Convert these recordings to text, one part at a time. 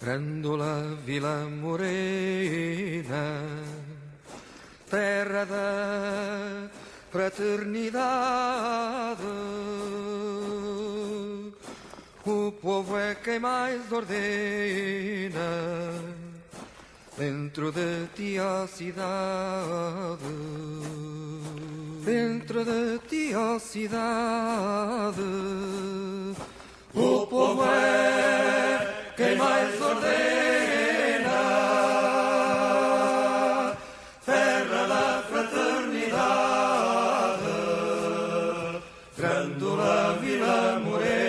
Grândola Vila Morena, terra da fraternidade, o povo é quem mais ordena dentro de ti a cidade, dentro de ti a cidade, o povo é quem mais ordena, terra da fraternidade, Grândola Vila Morena.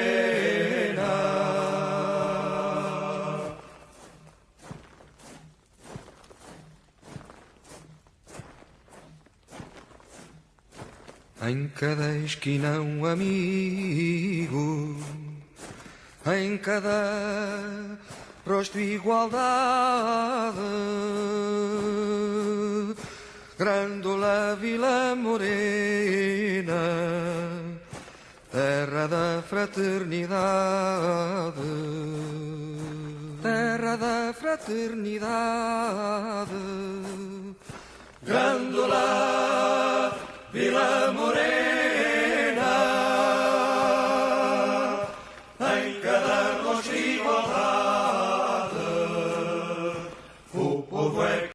Em cada esquina um amigo, em cada rosto igualdade, Grândola Vila Morena, terra da fraternidade, terra da fraternidade, Grândola Vila